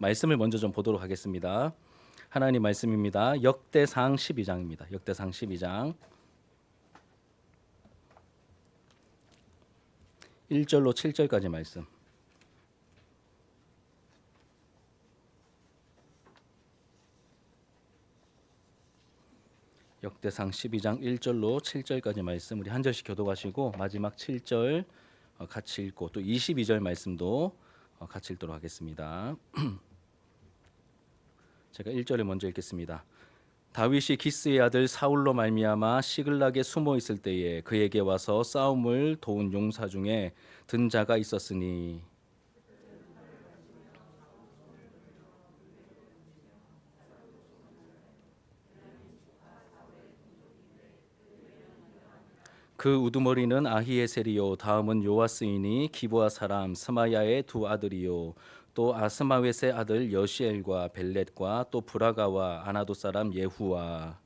말씀을 먼저 좀 보도록 하겠습니다. 하나님 말씀입니다. 역대상 12장입니다. 역대상 12장 1절로 7절까지 말씀. 역대상 12장 1절로 7절까지 말씀 우리 한 절씩 교독하시고 마지막 7절 같이 읽고 또 22절 말씀도 같이 읽도록 하겠습니다. 제가 1절을 먼저 읽겠습니다. 다윗이 기스의 아들 사울로 말미암아 시글락에 숨어 있을 때에 그에게 와서 싸움을 도운 용사 중에 든 자가 있었으니 그 우두머리는 아히에셀이요 다음은 요아스이니 기브아 사람 스마야의 두 아들이요 또 아스마웻의 아들 여시엘과 벨렛과 또 브라가와 아나도 사람 예후와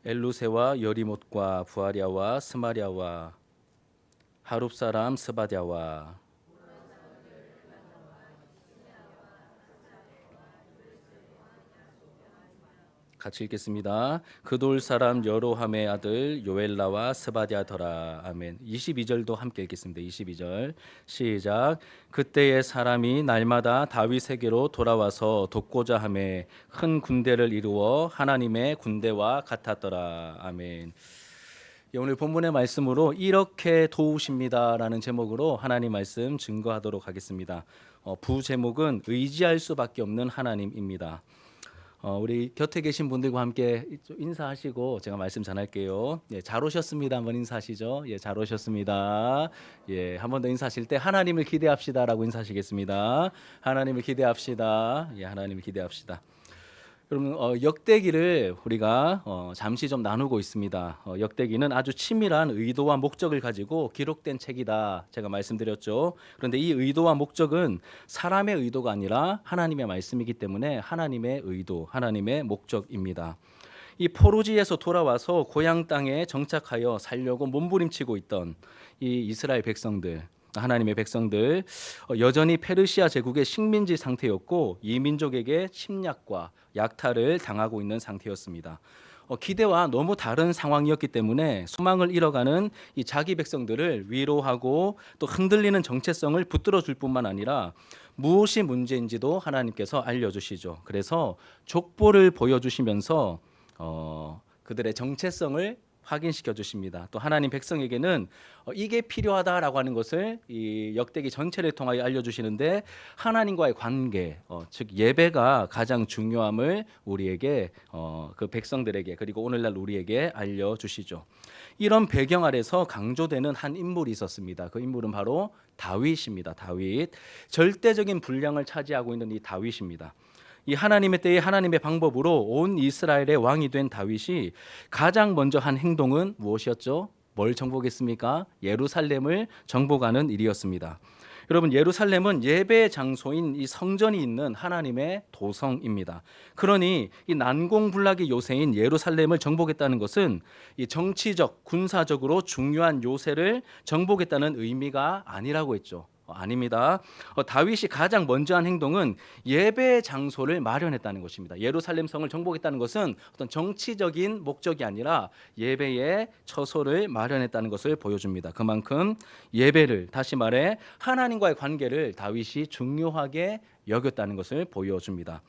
엘루세와 여리못과 부아랴와 스마랴와 하룹 사람 스바랴와 같이 읽겠습니다. 그돌 사람 여로함의 아들 요엘라와 스바랴더라. 아멘. 22절도 함께 읽겠습니다. 22절 시작. 그때의 사람이 날마다 다윗에게로 돌아와서 돕고자 하매 큰 군대를 이루어 하나님의 군대와 같았더라. 아멘. 오늘 본문의 말씀으로 이렇게 도우십니다라는 제목으로 하나님 말씀 증거하도록 하겠습니다. 부제목은 의지할 수밖에 없는 하나님입니다. 우리 곁에 계신 분들과 함께 인사하시고 제가 말씀 전할게요. 예, 잘 오셨습니다. 한번 인사하시죠. 예, 잘 오셨습니다. 예, 한 번 더 인사하실 때 하나님을 기대합시다라고 인사하시겠습니다. 하나님을 기대합시다. 예, 하나님을 기대합시다. 여러분 역대기를 우리가 잠시 좀 나누고 있습니다. 역대기는 아주 치밀한 의도와 목적을 가지고 기록된 책이다. 제가 말씀드렸죠. 그런데 이 의도와 목적은 사람의 의도가 아니라 하나님의 말씀이기 때문에 하나님의 의도, 하나님의 목적입니다. 이 포로지에서 돌아와서 고향 땅에 정착하여 살려고 몸부림치고 있던 이 이스라엘 백성들, 하나님의 백성들 여전히 페르시아 제국의 식민지 상태였고 이 민족에게 침략과 약탈을 당하고 있는 상태였습니다. 기대와 너무 다른 상황이었기 때문에 소망을 잃어가는 이 자기 백성들을 위로하고 또 흔들리는 정체성을 붙들어 줄 뿐만 아니라 무엇이 문제인지도 하나님께서 알려주시죠. 그래서 족보를 보여주시면서 그들의 정체성을 확인시켜 주십니다. 또 하나님 백성에게는 이게 필요하다라고 하는 것을 이 역대기 전체를 통하여 알려주시는데 하나님과의 관계, 즉 예배가 가장 중요함을 우리에게 그 백성들에게 그리고 오늘날 우리에게 알려주시죠. 이런 배경 아래서 강조되는 한 인물이 있었습니다. 그 인물은 바로 다윗입니다. 다윗, 절대적인 분량을 차지하고 있는 이 다윗입니다. 이 하나님의 때에 하나님의 방법으로 온 이스라엘의 왕이 된 다윗이 가장 먼저 한 행동은 무엇이었죠? 뭘 정복했습니까? 예루살렘을 정복하는 일이었습니다. 여러분, 예루살렘은 예배 장소인 이 성전이 있는 하나님의 도성입니다. 그러니 이 난공불락의 요새인 예루살렘을 정복했다는 것은 이 정치적, 군사적으로 중요한 요새를 정복했다는 의미가 아니라고 했죠. 아닙니다. 다윗이 가장 먼저 한 행동은 예배 장소를 마련했다는 것입니다. 예루살렘 성을 정복했다는 것은 어떤 정치적인 목적이 아니라 예배의 처소를 마련했다는 것을 보여줍니다. 그만큼 예배를, 다시 말해 하나님과의 관계를 다윗이 중요하게 여겼다는 것을 보여줍니다.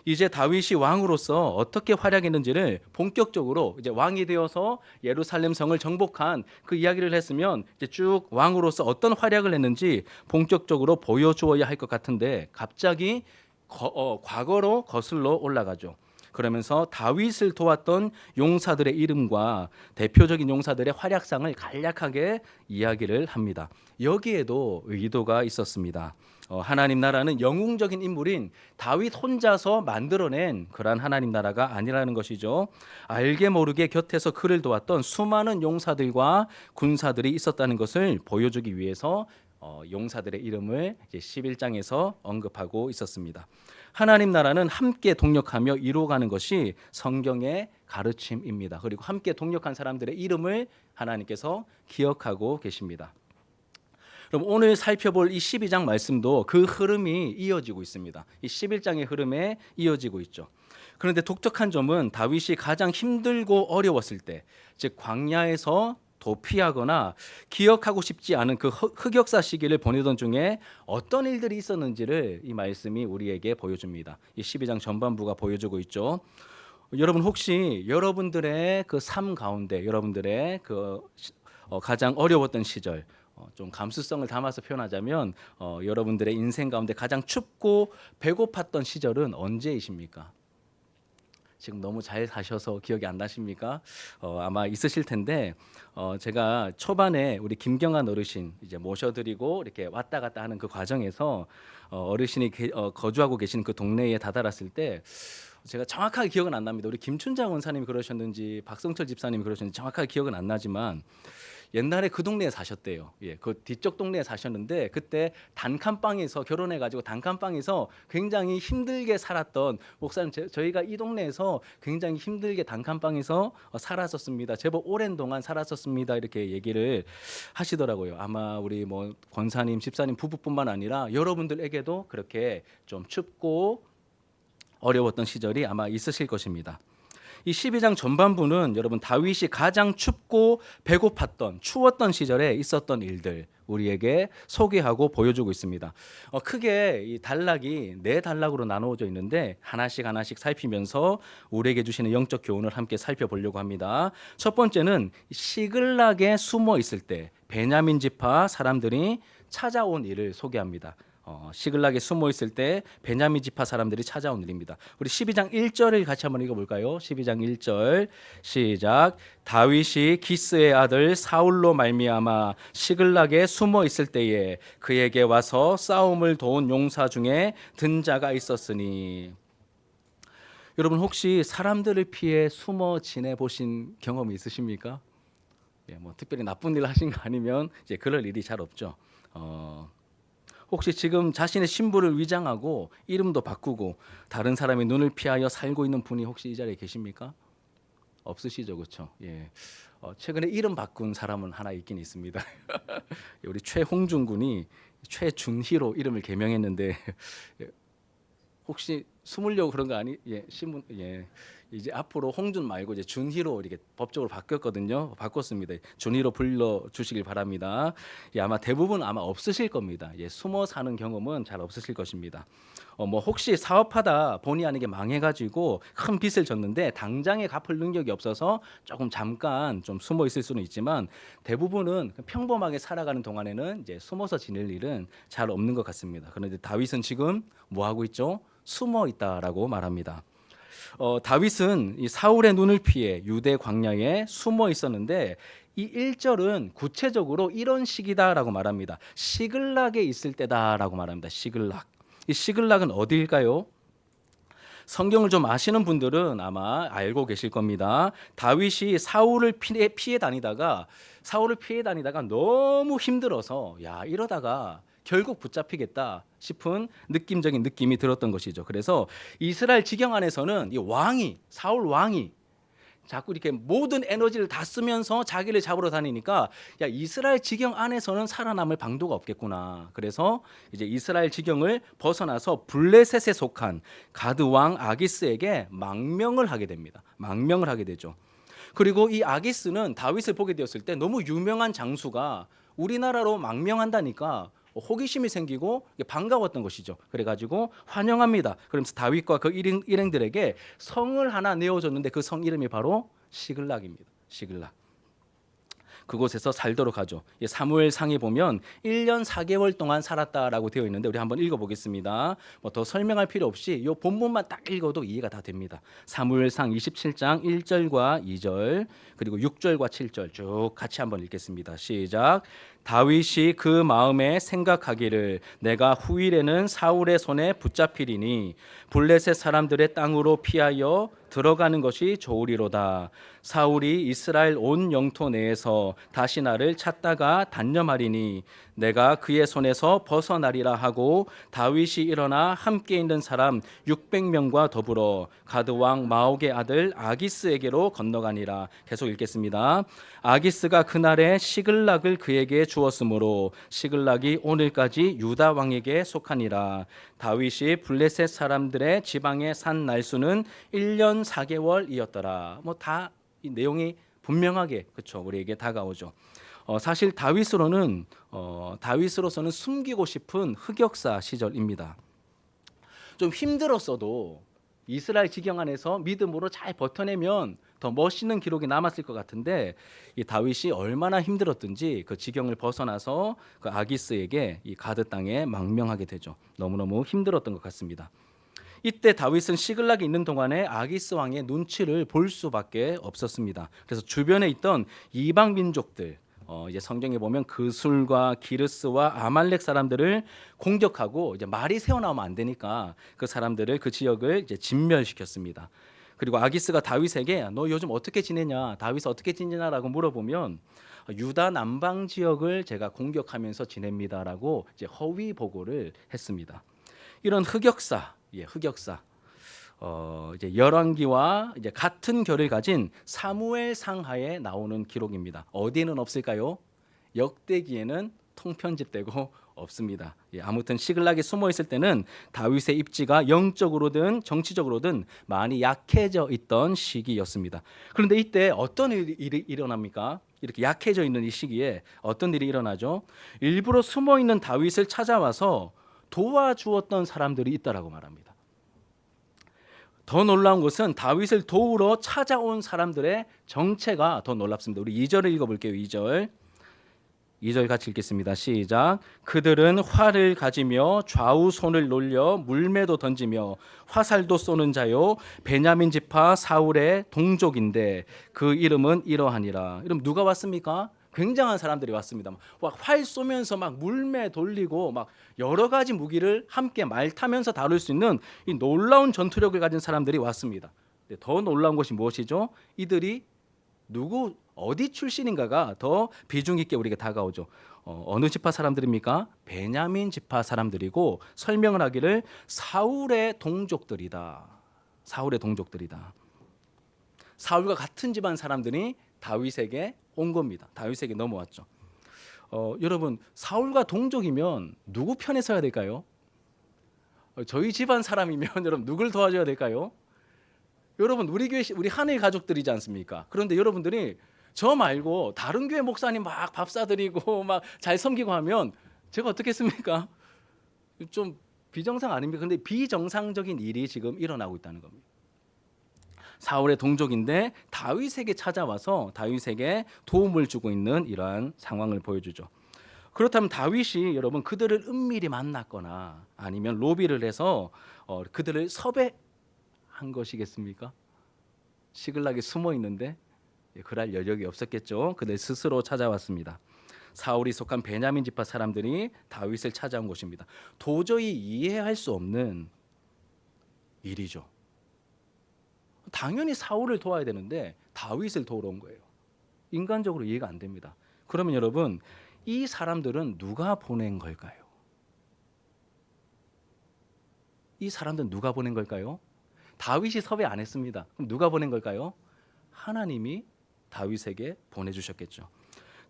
이제 다윗이 왕으로서 어떻게 활약했는지를 본격적으로 이제 왕이 되어서 예루살렘 성을 정복한 그 이야기를 했으면 이제 쭉 왕으로서 어떤 활약을 했는지 본격적으로 보여주어야 할 것 같은데 갑자기 과거로 거슬러 올라가죠. 그러면서 다윗을 도왔던 용사들의 이름과 대표적인 용사들의 활약상을 간략하게 이야기를 합니다. 여기에도 의도가 있었습니다. 하나님 나라는 영웅적인 인물인 다윗 혼자서 만들어낸 그러한 하나님 나라가 아니라는 것이죠. 알게 모르게 곁에서 그를 도왔던 수많은 용사들과 군사들이 있었다는 것을 보여주기 위해서 용사들의 이름을 이제 11장에서 언급하고 있었습니다. 하나님 나라는 함께 동력하며 이루어가는 것이 성경의 가르침입니다. 그리고 함께 동력한 사람들의 이름을 하나님께서 기억하고 계십니다. 그럼 오늘 살펴볼 이 12장 말씀도 그 흐름이 이어지고 있습니다. 이 11장의 흐름에 이어지고 있죠. 그런데 독특한 점은 다윗이 가장 힘들고 어려웠을 때, 즉 광야에서 도피하거나 기억하고 싶지 않은 그 흑역사 시기를 보내던 중에 어떤 일들이 있었는지를 이 말씀이 우리에게 보여줍니다. 이 12장 전반부가 보여주고 있죠. 여러분 혹시 여러분들의 그 삶 가운데 여러분들의 그 가장 어려웠던 시절, 좀 감수성을 담아서 표현하자면 여러분들의 인생 가운데 가장 춥고 배고팠던 시절은 언제이십니까? 지금 너무 잘 사셔서 기억이 안 나십니까? 아마 있으실 텐데 제가 초반에 우리 김경환 어르신 이제 모셔드리고 이렇게 왔다 갔다 하는 그 과정에서 어르신이 거주하고 계신 그 동네에 다다랐을 때 제가 정확하게 기억은 안 납니다. 우리 김춘장 원사님이 그러셨는지 박성철 집사님이 그러셨는지 정확하게 기억은 안 나지만 옛날에 그 동네에 사셨대요. 예, 그 뒤쪽 동네에 사셨는데 그때 단칸방에서 결혼해가지고 단칸방에서 굉장히 힘들게 살았던 목사님, 저희가 이 동네에서 굉장히 힘들게 단칸방에서 살았었습니다. 제법 오랜 동안 살았었습니다. 이렇게 얘기를 하시더라고요. 아마 우리 뭐 권사님, 집사님 부부뿐만 아니라 여러분들에게도 그렇게 좀 춥고 어려웠던 시절이 아마 있으실 것입니다. 이 12장 전반부는 여러분 다윗이 가장 춥고 배고팠던 추웠던 시절에 있었던 일들 우리에게 소개하고 보여주고 있습니다. 크게 이 단락이 4단락으로 나누어져 있는데 하나씩 살피면서 우리에게 주시는 영적 교훈을 함께 살펴보려고 합니다. 첫 번째는 시글락에 숨어 있을 때 베냐민 지파 사람들이 찾아온 일을 소개합니다. 시글락에 숨어 있을 때 베냐민 지파 사람들이 찾아온 일입니다. 우리 12장 1절을 같이 한번 읽어볼까요? 12장 1절 시작. 다윗이 기스의 아들 사울로 말미암아 시글락에 숨어 있을 때에 그에게 와서 싸움을 도운 용사 중에 든 자가 있었으니. 여러분 혹시 사람들을 피해 숨어 지내 보신 경험이 있으십니까? 예, 뭐 특별히 나쁜 일 하신 거 아니면 이제 그럴 일이 잘 없죠. 혹시 지금 자신의 신분을 위장하고 이름도 바꾸고 다른 사람의 눈을 피하여 살고 있는 분이 혹시 이 자리에 계십니까? 없으시죠, 그렇죠? 예. 최근에 이름 바꾼 사람은 하나 있긴 있습니다. 우리 최홍준 군이 최준희로 이름을 개명했는데 혹시 숨으려고 그런 거 아니? 예, 신문 예. 이제 앞으로 홍준 말고 이제 준희로 이렇게 법적으로 바뀌었거든요. 바꿨습니다. 준희로 불러 주시길 바랍니다. 예, 아마 대부분 아마 없으실 겁니다. 예, 숨어 사는 경험은 잘 없으실 것입니다. 뭐 혹시 사업하다 본의 아니게 망해가지고 큰 빚을 졌는데 당장에 갚을 능력이 없어서 조금 잠깐 좀 숨어 있을 수는 있지만 대부분은 평범하게 살아가는 동안에는 이제 숨어서 지낼 일은 잘 없는 것 같습니다. 그런데 다윗은 지금 뭐 하고 있죠? 숨어 있다라고 말합니다. 다윗은 이 사울의 눈을 피해 유대 광야에 숨어 있었는데 이 1절은 구체적으로 이런 시기다라고 말합니다. 시글락에 있을 때다라고 말합니다. 시글락. 이 시글락은 어디일까요? 성경을 좀 아시는 분들은 아마 알고 계실 겁니다. 다윗이 사울을 피해 다니다가 너무 힘들어서 이러다가 결국 붙잡히겠다 싶은 느낌적인 느낌이 들었던 것이죠. 그래서 이스라엘 지경 안에서는 이 사울 왕이 자꾸 이렇게 모든 에너지를 다 쓰면서 자기를 잡으러 다니니까 이스라엘 지경 안에서는 살아남을 방도가 없겠구나. 그래서 이제 이스라엘 지경을 벗어나서 블레셋에 속한 가드 왕 아기스에게 망명을 하게 됩니다. 망명을 하게 되죠. 그리고 이 아기스는 다윗을 보게 되었을 때 너무 유명한 장수가 우리나라로 망명한다니까 호기심이 생기고 반가웠던 것이죠. 그래가지고 환영합니다. 그러면서 다윗과 그 일행들에게 성을 하나 내어줬는데 그 성 이름이 바로 시글락입니다. 시글락. 그곳에서 살도록 하죠. 사무엘상에 보면 1년 4개월 동안 살았다라고 되어 있는데 우리 한번 읽어보겠습니다. 뭐 더 설명할 필요 없이 이 본문만 딱 읽어도 이해가 다 됩니다. 사무엘상 27장 1절과 2절 그리고 6절과 7절 쭉 같이 한번 읽겠습니다. 시작. 다윗이 그 마음에 생각하기를 내가 후일에는 사울의 손에 붙잡히리니 블레셋 사람들의 땅으로 피하여 들어가는 것이 좋으리로다. 사울이 이스라엘 온 영토 내에서 다시 나를 찾다가 단념하리니 내가 그의 손에서 벗어나리라 하고 다윗이 일어나 함께 있는 사람 600명과 더불어 가드 왕 마옥의 아들 아기스에게로 건너가니라. 계속 읽겠습니다. 아기스가 그날에 시글락을 그에게 주었으므로 시글락이 오늘까지 유다 왕에게 속하니라. 다윗이 블레셋 사람들의 지방에 산 날수는 1년 4개월이었더라. 뭐 다 이 내용이 분명하게 그렇죠. 우리에게 다가오죠. 사실 다윗으로서는 숨기고 싶은 흑역사 시절입니다. 좀 힘들었어도 이스라엘 지경 안에서 믿음으로 잘 버텨내면 더 멋있는 기록이 남았을 것 같은데 이 다윗이 얼마나 힘들었든지 그 지경을 벗어나서 그 아기스에게 이 가드 땅에 망명하게 되죠. 너무너무 힘들었던 것 같습니다. 이때 다윗은 시글락이 있는 동안에 아기스 왕의 눈치를 볼 수밖에 없었습니다. 그래서 주변에 있던 이방 민족들, 이제 성경에 보면 그술과 기르스와 아말렉 사람들을 공격하고 이제 말이 새어나오면 안 되니까 그 사람들을 그 지역을 이제 진멸시켰습니다. 그리고 아기스가 다윗에게 너 요즘 어떻게 지내냐, 다윗 어떻게 지내냐라고 물어보면 유다 남방 지역을 제가 공격하면서 지냅니다라고 이제 허위 보고를 했습니다. 이런 흑역사. 이제 열왕기와 이제 같은 결을 가진 사무엘 상하에 나오는 기록입니다. 어디에는 없을까요? 역대기에는 통편집되고 없습니다. 아무튼 시글락에 숨어 있을 때는 다윗의 입지가 영적으로든 정치적으로든 많이 약해져 있던 시기였습니다. 그런데 이때 어떤 일이 일어납니까? 이렇게 약해져 있는 이 시기에 어떤 일이 일어나죠? 일부러 숨어 있는 다윗을 찾아와서 도와주었던 사람들이 있다라고 말합니다. 더 놀라운 것은 다윗을 도우러 찾아온 사람들의 정체가 더 놀랍습니다. 우리 2절을 읽어볼게요. 2절 같이 읽겠습니다. 시작. 그들은 활을 가지며 좌우 손을 놀려 물매도 던지며 화살도 쏘는 자요 베냐민 지파 사울의 동족인데 그 이름은 이러하니라. 이름 누가 왔습니까? 굉장한 사람들이 왔습니다. 막 활 쏘면서 막 물매 돌리고 막 여러 가지 무기를 함께 말 타면서 다룰 수 있는 이 놀라운 전투력을 가진 사람들이 왔습니다. 더 놀라운 것이 무엇이죠? 이들이 누구 어디 출신인가가 더 비중 있게 우리가 다가오죠. 어느 지파 사람들입니까? 베냐민 지파 사람들이고 설명을 하기를 사울의 동족들이다. 사울과 같은 집안 사람들이 다윗에게 온 겁니다. 다윗에게 넘어왔죠. 여러분 사울과 동족이면 누구 편에 서야 될까요? 저희 집안 사람이면 여러분 누굴 도와줘야 될까요? 여러분 우리 교회 우리 한일 가족들이지 않습니까? 그런데 여러분들이 저 말고 다른 교회 목사님 막 밥 사드리고 막 잘 섬기고 하면 제가 어떻게 했습니까? 좀 비정상 아닙니까? 근데 비정상적인 일이 지금 일어나고 있다는 겁니다. 사울의 동족인데 다윗에게 찾아와서 다윗에게 도움을 주고 있는 이러한 상황을 보여주죠. 그렇다면 다윗이 여러분 그들을 은밀히 만났거나 아니면 로비를 해서 그들을 섭외한 것이겠습니까? 시글락에 숨어 있는데 그럴 여력이 없었겠죠. 그들 스스로 찾아왔습니다. 사울이 속한 베냐민 지파 사람들이 다윗을 찾아온 것입니다. 도저히 이해할 수 없는 일이죠. 당연히 사울을 도와야 되는데 다윗을 도우러 온 거예요. 인간적으로 이해가 안 됩니다. 그러면 여러분 이 사람들은 누가 보낸 걸까요? 이 사람들은 누가 보낸 걸까요? 다윗이 섭외 안 했습니다. 그럼 누가 보낸 걸까요? 하나님이 다윗에게 보내주셨겠죠.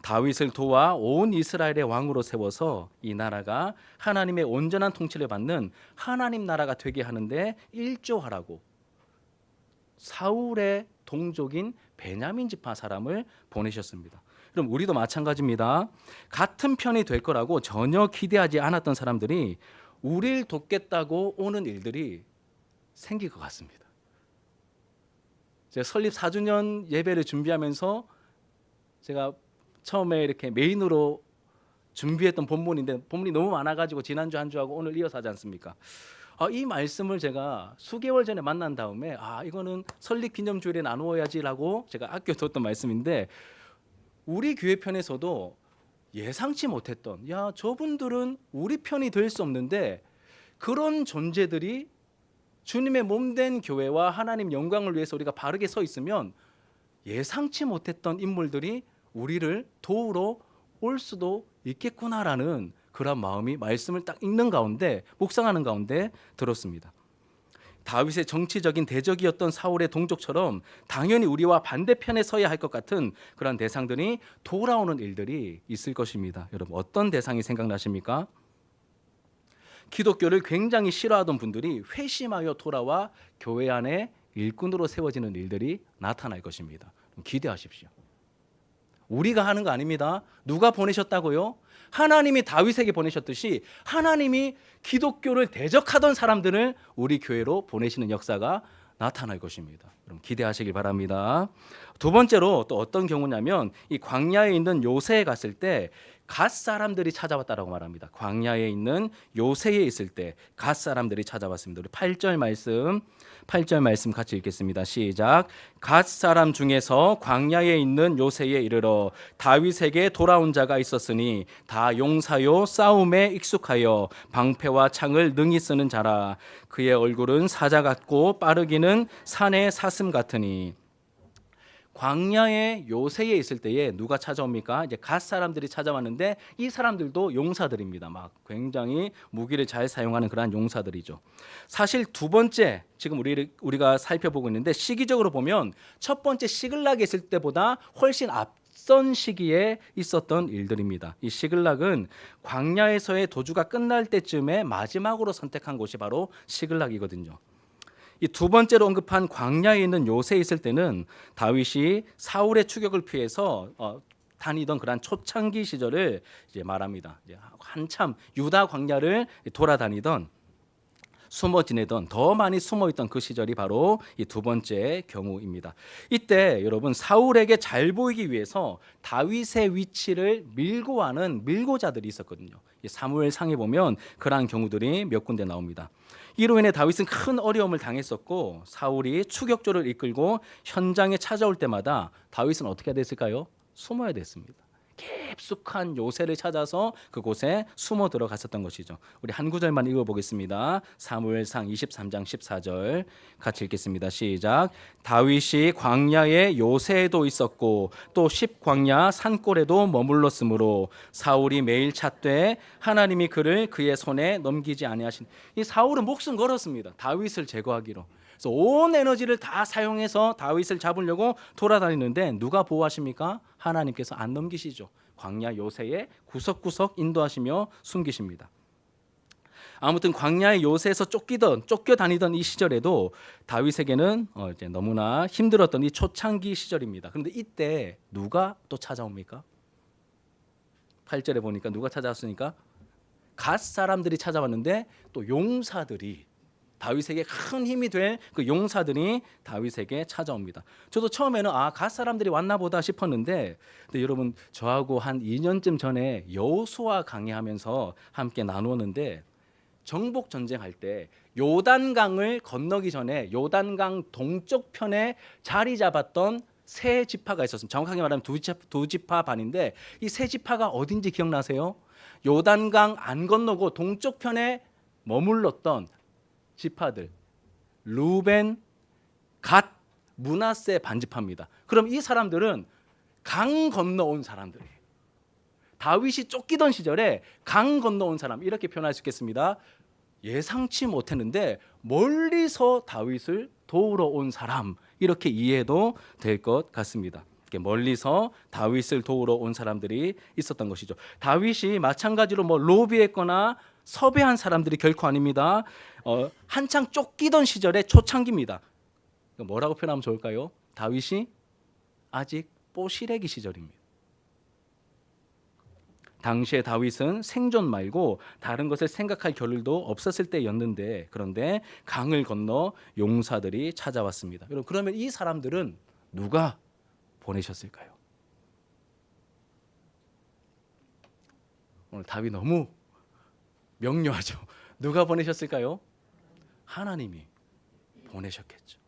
다윗을 도와 온 이스라엘의 왕으로 세워서 이 나라가 하나님의 온전한 통치를 받는 하나님 나라가 되게 하는데 일조하라고 사울의 동족인 베냐민 지파 사람을 보내셨습니다. 그럼 우리도 마찬가지입니다. 같은 편이 될 거라고 전혀 기대하지 않았던 사람들이 우리를 돕겠다고 오는 일들이 생길 것 같습니다. 제가 설립 4주년 예배를 준비하면서 제가 처음에 이렇게 메인으로 준비했던 본문인데 본문이 너무 많아가지고 지난주 한 주하고 오늘 이어서 하지 않습니까? 이 말씀을 제가 수개월 전에 만난 다음에 이거는 설립 기념주일에 나누어야지라고 제가 아껴뒀던 말씀인데 우리 교회 편에서도 예상치 못했던 저분들은 우리 편이 될 수 없는데 그런 존재들이 주님의 몸된 교회와 하나님 영광을 위해서 우리가 바르게 서 있으면 예상치 못했던 인물들이 우리를 도우러 올 수도 있겠구나라는 그런 마음이 말씀을 딱 읽는 가운데, 묵상하는 가운데 들었습니다. 다윗의 정치적인 대적이었던 사울의 동족처럼 당연히 우리와 반대편에 서야 할 것 같은 그런 대상들이 돌아오는 일들이 있을 것입니다. 여러분, 어떤 대상이 생각나십니까? 기독교를 굉장히 싫어하던 분들이 회심하여 돌아와 교회 안에 일꾼으로 세워지는 일들이 나타날 것입니다. 기대하십시오. 우리가 하는 거 아닙니다. 누가 보내셨다고요? 하나님이 다윗에게 보내셨듯이 하나님이 기독교를 대적하던 사람들을 우리 교회로 보내시는 역사가 나타날 것입니다. 그럼 기대하시길 바랍니다. 두 번째로 또 어떤 경우냐면 이 광야에 있는 요새에 갔을 때 갓 사람들이 찾아왔다라고 말합니다. 광야에 있는 요새에 있을 때 갓 사람들이 찾아왔습니다. 우리 8절 말씀 같이 읽겠습니다. 시작. 갓 사람 중에서 광야에 있는 요새에 이르러 다윗에게 돌아온 자가 있었으니 다 용사요 싸움에 익숙하여 방패와 창을 능히 쓰는 자라. 그의 얼굴은 사자 같고 빠르기는 산의 사슴 같으니. 광야의 요새에 있을 때에 누가 찾아옵니까? 이제 갓 사람들이 찾아왔는데 이 사람들도 용사들입니다. 막 굉장히 무기를 잘 사용하는 그러한 용사들이죠. 사실 두 번째 지금 우리가 살펴보고 있는데 시기적으로 보면 첫 번째 시글락에 있을 때보다 훨씬 앞선 시기에 있었던 일들입니다. 이 시글락은 광야에서의 도주가 끝날 때쯤에 마지막으로 선택한 곳이 바로 시글락이거든요. 이 두 번째로 언급한 광야에 있는 요새에 있을 때는 다윗이 사울의 추격을 피해서 다니던 그런 초창기 시절을 이제 말합니다. 이제 한참 유다 광야를 돌아다니던, 숨어 지내던, 더 많이 숨어 있던 그 시절이 바로 이 두 번째 경우입니다. 이때 여러분, 사울에게 잘 보이기 위해서 다윗의 위치를 밀고 가는 밀고자들이 있었거든요. 사무엘상에 보면 그러한 경우들이 몇 군데 나옵니다. 이로 인해 다윗은 큰 어려움을 당했었고 사울이 추격조를 이끌고 현장에 찾아올 때마다 다윗은 어떻게 됐을까요? 숨어야 됐습니다. 깊숙한 요새를 찾아서 그곳에 숨어 들어갔었던 것이죠. 우리 한 구절만 읽어보겠습니다. 사무엘상 23장 14절 같이 읽겠습니다. 시작. 다윗이 광야의 요새에도 있었고 또 십광야 산골에도 머물렀으므로 사울이 매일 찾되 하나님이 그를 그의 손에 넘기지 아니하신. 이 사울은 목숨 걸었습니다. 다윗을 제거하기로. 그래서 온 에너지를 다 사용해서 다윗을 잡으려고 돌아다니는데 누가 보호하십니까? 하나님께서 안 넘기시죠. 광야 요새에 구석구석 인도하시며 숨기십니다. 아무튼 광야의 요새에서 쫓겨다니던 이 시절에도 다윗에게는 이제 너무나 힘들었던 이 초창기 시절입니다. 그런데 이때 누가 또 찾아옵니까? 8절에 보니까 누가 찾아왔습니까? 갓 사람들이 찾아왔는데 또 용사들이, 다윗에게 큰 힘이 될 그 용사들이 다윗에게 찾아옵니다. 저도 처음에는 갓 사람들이 왔나 보다 싶었는데, 근데 여러분, 저하고 한 2년쯤 전에 여호수아 강의하면서 함께 나누었는데, 정복 전쟁할 때 요단강을 건너기 전에 요단강 동쪽 편에 자리 잡았던 세 지파가 있었습니다. 정확하게 말하면 두 지파 반인데, 이 세 지파가 어딘지 기억나세요? 요단강 안 건너고 동쪽 편에 머물렀던 지파들, 루벤, 갓, 므낫세 반지파입니다. 그럼 이 사람들은 강 건너온 사람들이에요. 다윗이 쫓기던 시절에 강 건너온 사람, 이렇게 표현할 수 있겠습니다. 예상치 못했는데 멀리서 다윗을 도우러 온 사람, 이렇게 이해도 될 것 같습니다. 멀리서 다윗을 도우러 온 사람들이 있었던 것이죠. 다윗이 마찬가지로 로비했거나 섭외한 사람들이 결코 아닙니다. 한창 쫓기던 시절의 초창기입니다. 뭐라고 표현하면 좋을까요? 다윗이 아직 뽀시래기 시절입니다. 당시에 다윗은 생존 말고 다른 것을 생각할 겨를도 없었을 때였는데, 그런데 강을 건너 용사들이 찾아왔습니다. 여러분, 그러면 이 사람들은 누가 보내셨을까요? 오늘 답이 너무 명료하죠. 누가 보내셨을까요? 하나님이 보내셨겠죠.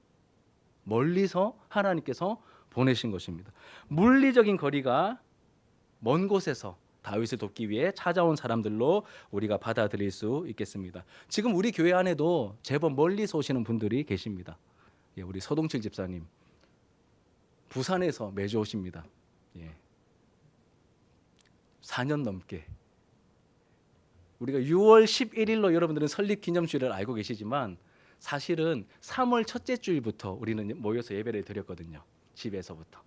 멀리서 하나님께서 보내신 것입니다. 물리적인 거리가 먼 곳에서 다윗을 돕기 위해 찾아온 사람들로 우리가 받아들일 수 있겠습니다. 지금 우리 교회 안에도 제법 멀리서 오시는 분들이 계십니다. 예, 우리 서동칠 집사님 부산에서 매주 오십니다. 예. 4년 넘게. 우리가 6월 11일로 여러분들은 설립기념주일을 알고 계시지만 사실은 3월 첫째 주일부터 우리는 모여서 예배를 드렸거든요. 집에서부터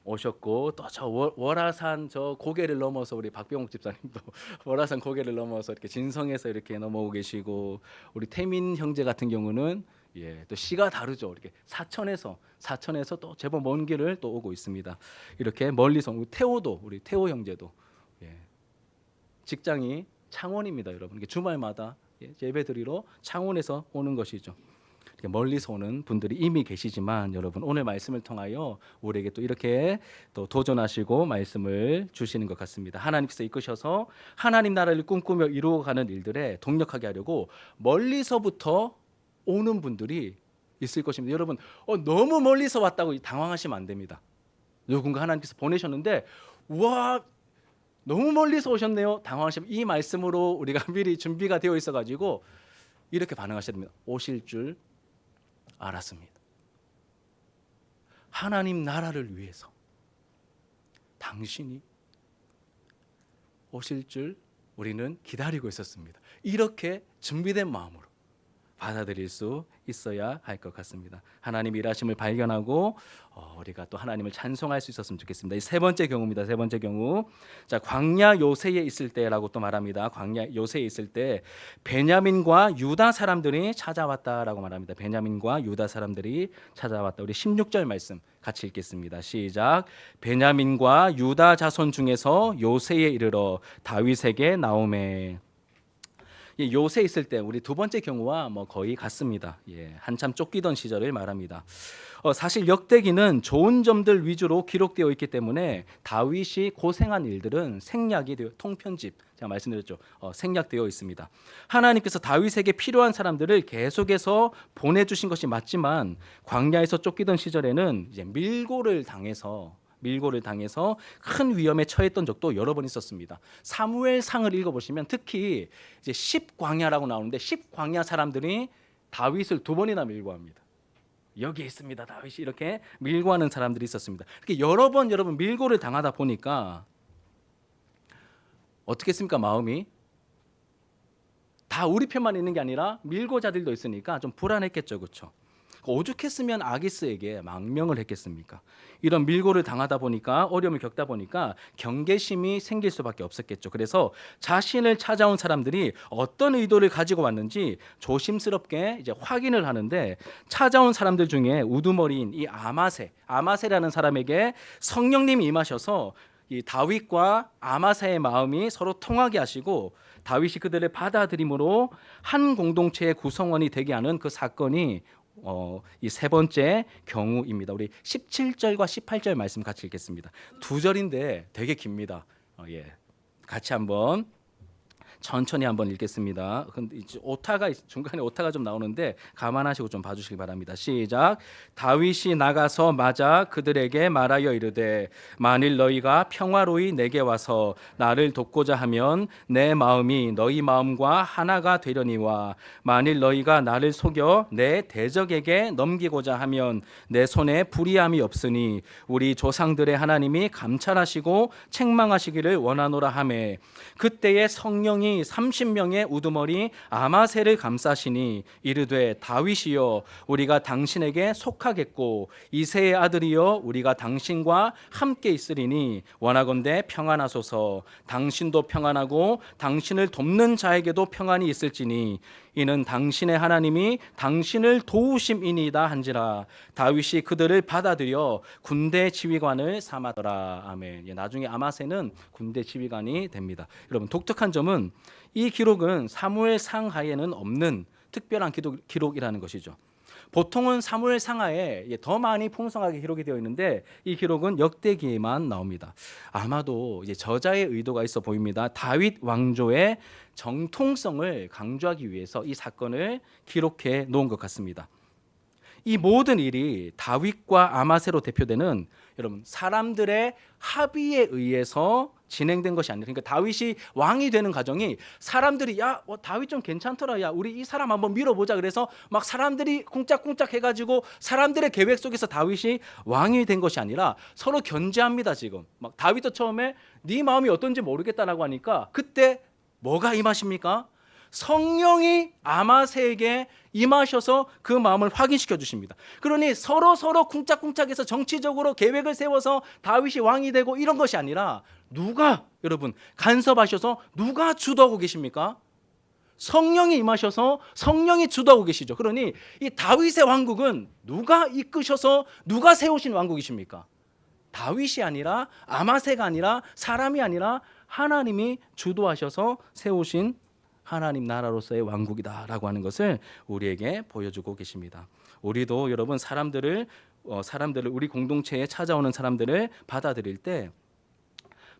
오셨고, 또 저 월화산 저 고개를 넘어서 우리 박병욱 집사님도 월화산 고개를 넘어서 이렇게 진성에서 이렇게 넘어오고 계시고, 우리 태민 형제 같은 경우는 또 시가 다르죠. 이렇게 사천에서 또 제법 먼 길을 또 오고 있습니다. 이렇게 멀리서. 우리 태호 형제도 직장이 창원입니다, 여러분. 주말마다 예배 드리러 창원에서 오는 것이죠. 멀리서 오는 분들이 이미 계시지만 여러분, 오늘 말씀을 통하여 우리에게 또 이렇게 또 도전하시고 말씀을 주시는 것 같습니다. 하나님께서 이끄셔서 하나님 나라를 꿈꾸며 이루어가는 일들에 동력하게 하려고 멀리서부터 오는 분들이 있을 것입니다. 여러분, 너무 멀리서 왔다고 당황하시면 안 됩니다. 누군가 하나님께서 보내셨는데 와, 너무 멀리서 오셨네요. 당황하시면 이 말씀으로 우리가 미리 준비가 되어 있어가지고 이렇게 반응하셔야 됩니다. 오실 줄 알았습니다. 하나님 나라를 위해서 당신이 오실 줄 우리는 기다리고 있었습니다. 이렇게 준비된 마음으로 받아들일 수 있어야 할 것 같습니다. 하나님 일하심을 발견하고 우리가 또 하나님을 찬송할 수 있었으면 좋겠습니다. 이 세 번째 경우입니다. 세 번째 경우, 자, 광야 요새에 있을 때라고 또 말합니다. 광야 요새에 있을 때 베냐민과 유다 사람들이 찾아왔다라고 말합니다. 베냐민과 유다 사람들이 찾아왔다. 우리 16절 말씀 같이 읽겠습니다. 시작. 베냐민과 유다 자손 중에서 요새에 이르러 다윗에게 나오매. 요새 있을 때 우리 두 번째 경우와 거의 같습니다. 한참 쫓기던 시절을 말합니다. 사실 역대기는 좋은 점들 위주로 기록되어 있기 때문에 다윗이 고생한 일들은 생략이 되어, 통편집 제가 말씀드렸죠. 생략되어 있습니다. 하나님께서 다윗에게 필요한 사람들을 계속해서 보내주신 것이 맞지만 광야에서 쫓기던 시절에는 이제 밀고를 당해서 큰 위험에 처했던 적도 여러 번 있었습니다. 사무엘상을 읽어보시면 특히 이제 10광야라고 나오는데 10광야 사람들이 다윗을 2번이나 밀고 합니다. 여기에 있습니다, 다윗이. 이렇게 밀고 하는 사람들이 있었습니다. 이렇게 여러 번 밀고를 당하다 보니까 어떻게 했습니까? 마음이 다 우리 편만 있는 게 아니라 밀고자들도 있으니까 좀 불안했겠죠, 그렇죠? 오죽했으면 아기스에게 망명을 했겠습니까? 이런 밀고를 당하다 보니까, 어려움을 겪다 보니까 경계심이 생길 수밖에 없었겠죠. 그래서 자신을 찾아온 사람들이 어떤 의도를 가지고 왔는지 조심스럽게 이제 확인을 하는데, 찾아온 사람들 중에 우두머리인 이 아마세라는 사람에게 성령님이 임하셔서 이 다윗과 아마세의 마음이 서로 통하게 하시고 다윗이 그들을 받아들임으로 한 공동체의 구성원이 되게 하는 그 사건이 이 세 번째 경우입니다. 우리 17절과 18절 말씀 같이 읽겠습니다. 2절인데 되게 깁니다. 같이 한번 천천히 한번 읽겠습니다. 근데 중간에 오타가 좀 나오는데 감안하시고 좀 봐주시기 바랍니다. 시작. 다윗이 나가서 맞아 그들에게 말하여 이르되 만일 너희가 평화로이 내게 와서 나를 돕고자 하면 내 마음이 너희 마음과 하나가 되려니와 만일 너희가 나를 속여 내 대적에게 넘기고자 하면 내 손에 불의함이 없으니 우리 조상들의 하나님이 감찰하시고 책망하시기를 원하노라 하매 그때에 성령이 30명의 우두머리 아마세를 감싸시니 이르되 다윗이여 우리가 당신에게 속하겠고 이새의 아들이여 우리가 당신과 함께 있으리니 원하건대 평안하소서. 당신도 평안하고 당신을 돕는 자에게도 평안이 있을지니 이는 당신의 하나님이 당신을 도우심이니이다 한지라. 다윗이 그들을 받아들여 군대 지휘관을 삼았더라. 아멘. 나중에 아마세는 군대 지휘관이 됩니다. 여러분, 독특한 점은 이 기록은 사무엘 상하에는 없는 특별한 기록이라는 것이죠. 보통은 사무엘 상하에 더 많이 풍성하게 기록이 되어 있는데 이 기록은 역대기에만 나옵니다. 아마도 이제 저자의 의도가 있어 보입니다. 다윗 왕조의 정통성을 강조하기 위해서 이 사건을 기록해 놓은 것 같습니다. 이 모든 일이 다윗과 아마세로 대표되는 여러분 사람들의 합의에 의해서 진행된 것이 아니라, 그러니까 다윗이 왕이 되는 과정이 사람들이 야 다윗 좀 괜찮더라, 야 우리 이 사람 한번 밀어보자, 그래서 막 사람들이 쿵짝쿵짝 해가지고 사람들의 계획 속에서 다윗이 왕이 된 것이 아니라 서로 견제합니다. 지금 막 다윗도 처음에 네 마음이 어떤지 모르겠다라고 하니까 그때 뭐가 임하십니까? 성령이 아마세에게 임하셔서 그 마음을 확인시켜 주십니다. 그러니 서로 쿵짝쿵짝해서 정치적으로 계획을 세워서 다윗이 왕이 되고 이런 것이 아니라 누가 여러분 간섭하셔서 누가 주도하고 계십니까? 성령이 임하셔서 성령이 주도하고 계시죠. 그러니 이 다윗의 왕국은 누가 이끄셔서 누가 세우신 왕국이십니까? 다윗이 아니라 아마세가 아니라 사람이 아니라 하나님이 주도하셔서 세우신 하나님 나라로서의 왕국이다라고 하는 것을 우리에게 보여주고 계십니다. 우리도 여러분 사람들을 우리 공동체에 찾아오는 사람들을 받아들일 때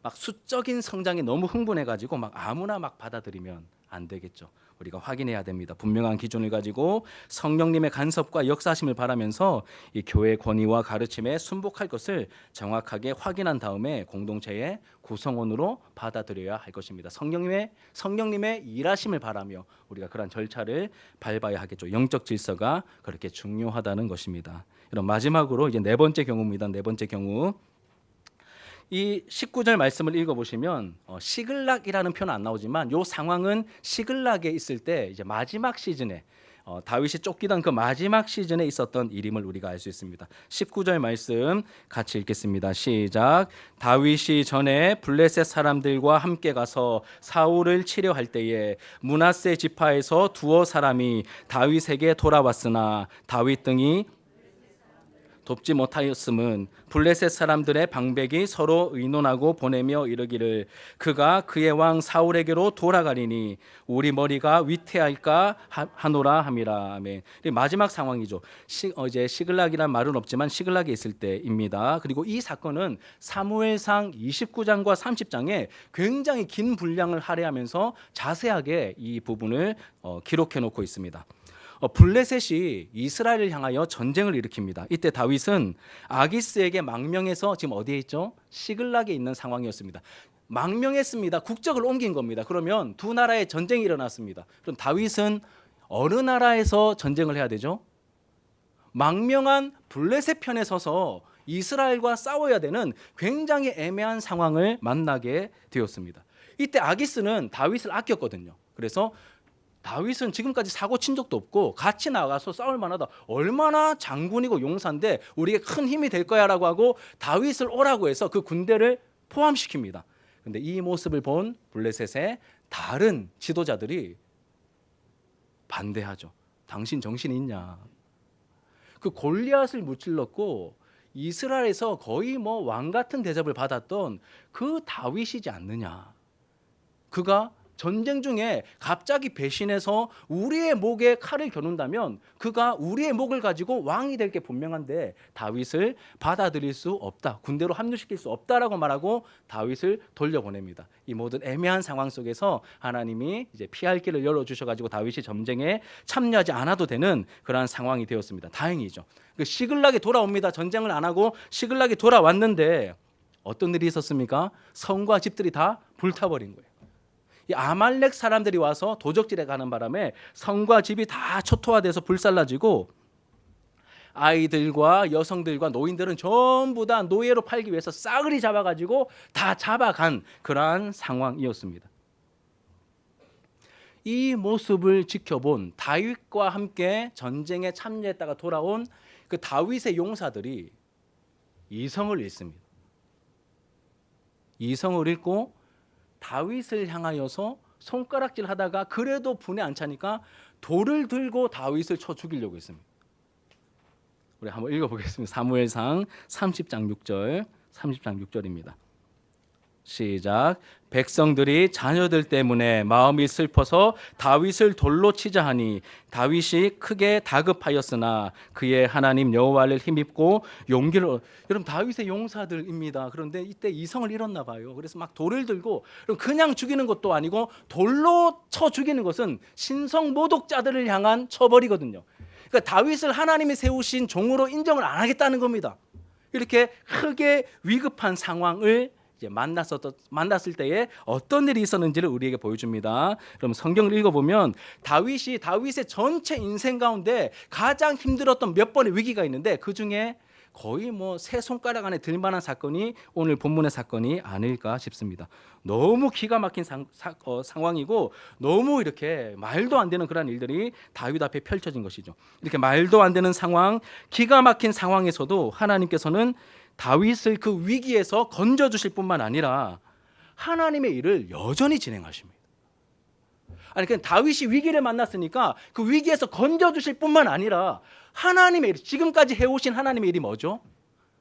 막 수적인 성장에 너무 흥분해가지고 막 아무나 막 받아들이면 안 되겠죠. 우리가 확인해야 됩니다. 분명한 기준을 가지고 성령님의 간섭과 역사하심을 바라면서 이 교회 권위와 가르침에 순복할 것을 정확하게 확인한 다음에 공동체의 구성원으로 받아들여야 할 것입니다. 성령님의 일하심을 바라며 우리가 그런 절차를 밟아야 하겠죠. 영적 질서가 그렇게 중요하다는 것입니다. 그럼 마지막으로 이제 네 번째 경우입니다. 네 번째 경우. 이 19절 말씀을 읽어보시면 시글락이라는 표는 안 나오지만 이 상황은 시글락에 있을 때 이제 마지막 시즌에 다윗이 쫓기던 그 마지막 시즌에 있었던 일임을 우리가 알 수 있습니다. 19절 말씀 같이 읽겠습니다. 시작. 다윗이 전에 블레셋 사람들과 함께 가서 사울을 치려할 때에 므낫세 지파에서 두어 사람이 다윗에게 돌아왔으나 다윗 등이 돕지 못하였음은 블레셋 사람들의 방백이 서로 의논하고 보내며 이르기를 그가 그의 왕 사울에게로 돌아가리니 우리 머리가 위태할까 하노라 함이라. 아멘. 마지막 상황이죠. 이제 시글락이란 말은 없지만 시글락에 있을 때입니다. 그리고 이 사건은 사무엘상 29장과 30장에 굉장히 긴 분량을 할애하면서 자세하게 이 부분을 기록해 놓고 있습니다. 블레셋이 이스라엘을 향하여 전쟁을 일으킵니다. 이때 다윗은 아기스에게 망명해서 지금 어디에 있죠? 시글락에 있는 상황이었습니다. 망명했습니다. 국적을 옮긴 겁니다. 그러면 두 나라의 전쟁이 일어났습니다. 그럼 다윗은 어느 나라에서 전쟁을 해야 되죠? 망명한 블레셋 편에 서서 이스라엘과 싸워야 되는 굉장히 애매한 상황을 만나게 되었습니다. 이때 아기스는 다윗을 아꼈거든요. 그래서 다윗은 지금까지 사고 친 적도 없고 같이 나가서 싸울 만하다. 얼마나 장군이고 용사인데 우리에게 큰 힘이 될 거야 라고 하고 다윗을 오라고 해서 그 군대를 포함시킵니다. 그런데 이 모습을 본 블레셋의 다른 지도자들이 반대하죠. 당신 정신이 있냐. 그 골리앗을 무찔렀고 이스라엘에서 거의 뭐 왕 같은 대접을 받았던 그 다윗이지 않느냐. 그가 전쟁 중에 갑자기 배신해서 우리의 목에 칼을 겨눈다면 그가 우리의 목을 가지고 왕이 될 게 분명한데 다윗을 받아들일 수 없다. 군대로 합류시킬 수 없다라고 말하고 다윗을 돌려보냅니다. 이 모든 애매한 상황 속에서 하나님이 이제 피할 길을 열어주셔가지고 다윗이 전쟁에 참여하지 않아도 되는 그러한 상황이 되었습니다. 다행이죠. 시글락에 돌아옵니다. 전쟁을 안 하고 시글락에 돌아왔는데 어떤 일이 있었습니까? 성과 집들이 다 불타버린 거예요. 이 아말렉 사람들이 와서 도적질에 가는 바람에 성과 집이 다 초토화돼서 불살라지고 아이들과 여성들과 노인들은 전부 다 노예로 팔기 위해서 싸그리 잡아가지고 다 잡아간 그러한 상황이었습니다. 이 모습을 지켜본 다윗과 함께 전쟁에 참여했다가 돌아온 그 다윗의 용사들이 이성을 잃습니다. 이성을 잃고 다윗을 향하여서 손가락질 하다가 그래도 분에 안 차니까 돌을 들고 다윗을 쳐 죽이려고 했습니다. 우리 한번 읽어보겠습니다. 사무엘상 30장 6절입니다. 시작. 백성들이 자녀들 때문에 마음이 슬퍼서 다윗을 돌로 치자 하니 다윗이 크게 다급하였으나 그의 하나님 여호와를 힘입고 용기를. 여러분 다윗의 용사들입니다. 그런데 이때 이성을 잃었나 봐요. 그래서 막 돌을 들고 그냥 죽이는 것도 아니고 돌로 쳐 죽이는 것은 신성 모독자들을 향한 처벌이거든요. 그러니까 다윗을 하나님이 세우신 종으로 인정을 안 하겠다는 겁니다. 이렇게 크게 위급한 상황을 이제 만났을 때에 어떤 일이 있었는지를 우리에게 보여줍니다. 그럼 성경을 읽어보면 다윗의 전체 인생 가운데 가장 힘들었던 몇 번의 위기가 있는데 그 중에 거의 세 손가락 안에 들 만한 사건이 오늘 본문의 사건이 아닐까 싶습니다. 너무 기가 막힌 상황이고 너무 이렇게 말도 안 되는 그런 일들이 다윗 앞에 펼쳐진 것이죠. 이렇게 말도 안 되는 상황, 기가 막힌 상황에서도 하나님께서는 다윗을 그 위기에서 건져주실 뿐만 아니라 하나님의 일을 여전히 진행하십니다. 아니, 그냥 다윗이 위기를 만났으니까 그 위기에서 건져주실 뿐만 아니라 하나님의 일, 지금까지 해오신 하나님의 일이 뭐죠?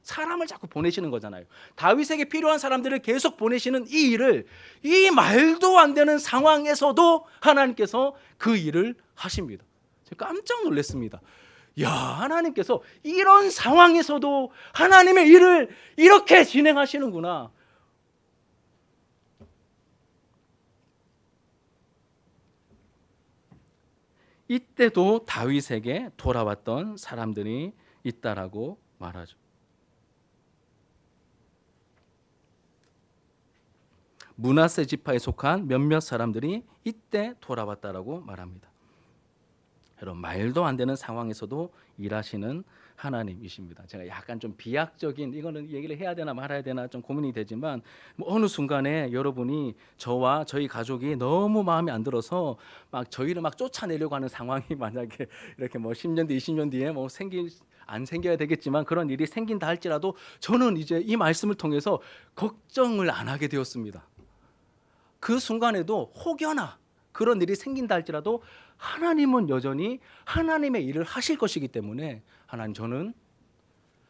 사람을 자꾸 보내시는 거잖아요. 다윗에게 필요한 사람들을 계속 보내시는 이 일을, 이 말도 안 되는 상황에서도 하나님께서 그 일을 하십니다. 제가 깜짝 놀랐습니다. 야, 하나님께서 이런 상황에서도 하나님의 일을 이렇게 진행하시는구나. 이때도 다윗에게 돌아왔던 사람들이 있다라고 말하죠. 므낫세 지파에 속한 몇몇 사람들이 이때 돌아왔다라고 말합니다. 여러분, 말도 안 되는 상황에서도 일하시는 하나님이십니다. 제가 약간 좀 비약적인, 이거는 얘기를 해야 되나 말아야 되나 좀 고민이 되지만 어느 순간에 여러분이 저와 저희 가족이 너무 마음에 안 들어서 막 저희를 막 쫓아내려고 하는 상황이 만약에 이렇게 10년 뒤 20년 뒤에 안 생겨야 되겠지만 그런 일이 생긴다 할지라도 저는 이제 이 말씀을 통해서 걱정을 안 하게 되었습니다. 그 순간에도 혹여나 그런 일이 생긴다 할지라도 하나님은 여전히 하나님의 일을 하실 것이기 때문에 하나님, 저는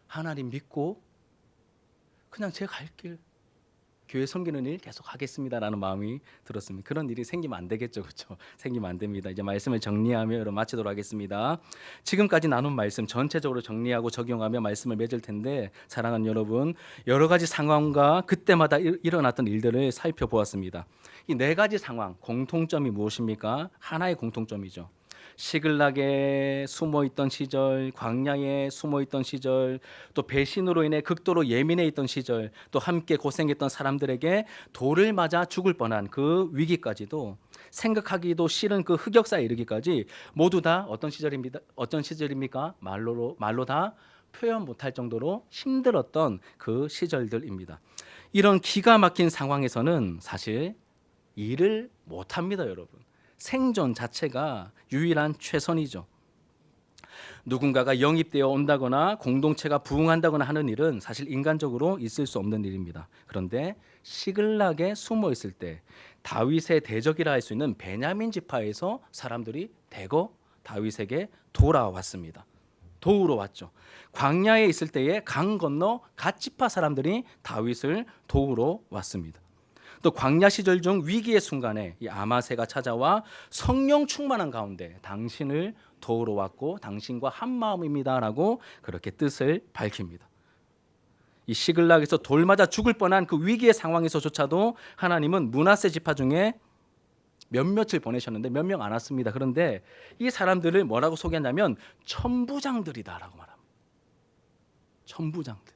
하나님 믿고 그냥 제 갈 길, 교회 섬기는 일 계속 하겠습니다라는 마음이 들었습니다. 그런 일이 생기면 안 되겠죠, 그렇죠? 생기면 안 됩니다. 이제 말씀을 정리하며 여러분 마치도록 하겠습니다. 지금까지 나눈 말씀 전체적으로 정리하고 적용하며 말씀을 맺을 텐데, 사랑하는 여러분, 여러 가지 상황과 그때마다 일어났던 일들을 살펴보았습니다. 이 네 가지 상황, 공통점이 무엇입니까? 하나의 공통점이죠. 시글락에 숨어있던 시절, 광야에 숨어있던 시절, 또 배신으로 인해 극도로 예민해 있던 시절, 또 함께 고생했던 사람들에게 돌을 맞아 죽을 뻔한 그 위기까지도, 생각하기도 싫은 그 흑역사에 이르기까지 모두 다 어떤 시절입니까? 말로 다 표현 못할 정도로 힘들었던 그 시절들입니다. 이런 기가 막힌 상황에서는 사실 일을 못합니다, 여러분. 생존 자체가 유일한 최선이죠. 누군가가 영입되어 온다거나 공동체가 부흥한다거나 하는 일은 사실 인간적으로 있을 수 없는 일입니다. 그런데 시글락에 숨어 있을 때 다윗의 대적이라 할 수 있는 베냐민 지파에서 사람들이 대거 다윗에게 돌아왔습니다. 도우러 왔죠. 광야에 있을 때에 강 건너 갓 지파 사람들이 다윗을 도우러 왔습니다. 또 광야 시절 중 위기의 순간에 이 아마새가 찾아와 성령 충만한 가운데 당신을 도우러 왔고 당신과 한 마음입니다라고 그렇게 뜻을 밝힙니다. 이 시글락에서 돌 맞아 죽을 뻔한 그 위기의 상황에서조차도 하나님은 므낫세 지파 중에 몇몇을 보내셨는데 몇 명 안 왔습니다. 그런데 이 사람들을 뭐라고 소개하냐면 천부장들이다라고 말합니다. 천부장들.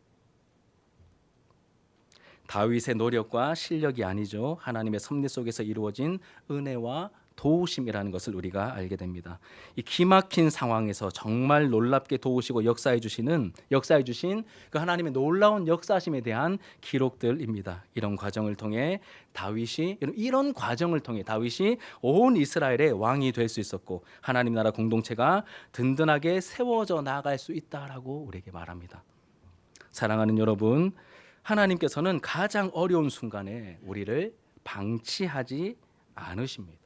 다윗의 노력과 실력이 아니죠. 하나님의 섭리 속에서 이루어진 은혜와 도우심이라는 것을 우리가 알게 됩니다. 이 기막힌 상황에서 정말 놀랍게 도우시고 역사해 주신 그 하나님의 놀라운 역사심에 대한 기록들입니다. 이런 과정을 통해 다윗이 온 이스라엘의 왕이 될 수 있었고 하나님 나라 공동체가 든든하게 세워져 나아갈 수 있다라고 우리에게 말합니다. 사랑하는 여러분, 하나님께서는 가장 어려운 순간에 우리를 방치하지 않으십니다.